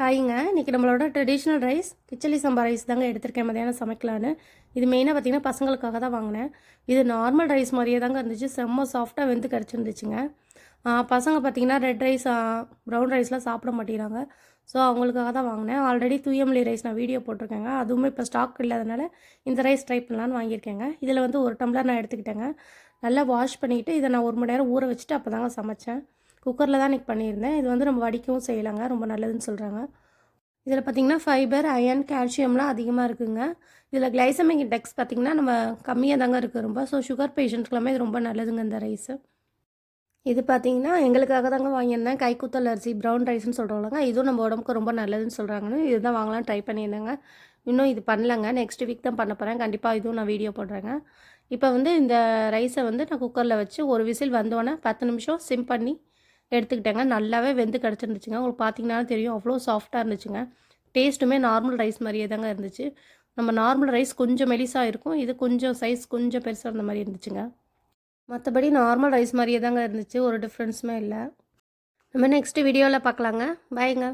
ஹாய்ங்க. இன்றைக்கி நம்மளோட traditional rice கிச்சலி சம்பா rice தாங்க எடுத்திருக்கேன் மதியானம் சமைக்கலான்னு. இது மெயினாக பார்த்திங்கன்னா பசங்களுக்காக தான் வாங்கினேன். இது நார்மல் ரைஸ் மாதிரியே தாங்க இருந்துச்சு. செம்ம சாஃப்டாக வெந்து கிடச்சிருந்துச்சுங்க. பசங்க பார்த்திங்கன்னா ரெட் ரைஸ் ப்ரௌன் ரைஸ்லாம் சாப்பிட மாட்டேங்கிறாங்க. ஸோ அவங்களுக்காக தான் வாங்கினேன். ஆல்ரெடி தூயமல்லி ரைஸ் நான் வீடியோ போட்டிருக்கேங்க. அதுவுமே இப்போ ஸ்டாக் இல்லாதனால இந்த ரைஸ் ட்ரை பண்ணலான்னு வாங்கியிருக்கேங்க. இதில் வந்து 1 டம்ளர் நான் எடுத்துக்கிட்டேங்க. நல்லா வாஷ் பண்ணிவிட்டு இதை நான் 1 மணி நேரம் ஊற வச்சுட்டு அப்போ தாங்க சமைச்சேன். குக்கரில் தான் இன்றைக்கி பண்ணியிருந்தேன். இது வந்து நம்ம வடிக்கவும் செய்யலாங்க. ரொம்ப நல்லதுன்னு சொல்கிறாங்க. இதில் பார்த்திங்கன்னா ஃபைபர், அயன், கால்சியம்லாம் அதிகமாக இருக்குதுங்க. இதில் கிளைசமிக் இண்டெக்ஸ் பார்த்திங்கன்னா நம்ம கம்மியாக தாங்க இருக்குது ரொம்ப. ஸோ சுகர் பேஷண்ட்ஸ்க்கெல்லாமே இது ரொம்ப நல்லதுங்க இந்த ரைஸு. இது பார்த்திங்கன்னா எங்களுக்காக தாங்க வாங்கியிருந்தேன். கைக்குத்தல் அரிசி ப்ரௌன் ரைஸ்ன்னு சொல்கிறோம்லங்க. இதுவும் நம்ம உடம்புக்கு ரொம்ப நல்லதுன்னு சொல்கிறாங்கன்னு இதுதான் வாங்கலாம் ட்ரை பண்ணியிருந்தேங்க. இன்னும் இது பண்ணலங்க. நெக்ஸ்ட் வீக் தான் பண்ண போகிறேன். கண்டிப்பாக இதுவும் நான் வீடியோ போடுறேங்க. இப்போ வந்து இந்த ரைஸை வந்து நான் குக்கரில் வச்சு ஒரு விசில் வந்தோடனே 10 நிமிஷம் சிம் பண்ணி எடுத்துக்கிட்டேங்க. நல்லாவே வெந்து கிடச்சிருந்துச்சுங்க. உங்களுக்கு பார்த்தீங்கன்னாலும் தெரியும் அவ்வளோ சாஃப்டாக இருந்துச்சுங்க. டேஸ்ட்டுமே நார்மல் ரைஸ் மாதிரியே தாங்க இருந்துச்சு. நம்ம நார்மல் ரைஸ் கொஞ்சம் மெலிசாக இருக்கும். இது கொஞ்சம் சைஸ் கொஞ்சம் பெருசாக இருந்த மாதிரி இருந்துச்சுங்க. மற்றபடி நார்மல் ரைஸ் மாதிரியே தாங்க இருந்துச்சு. ஒரு டிஃப்ரென்ஸுமே இல்லை. நம்ம நெக்ஸ்ட் வீடியோவில் பார்க்கலாங்க. பாய்ங்க.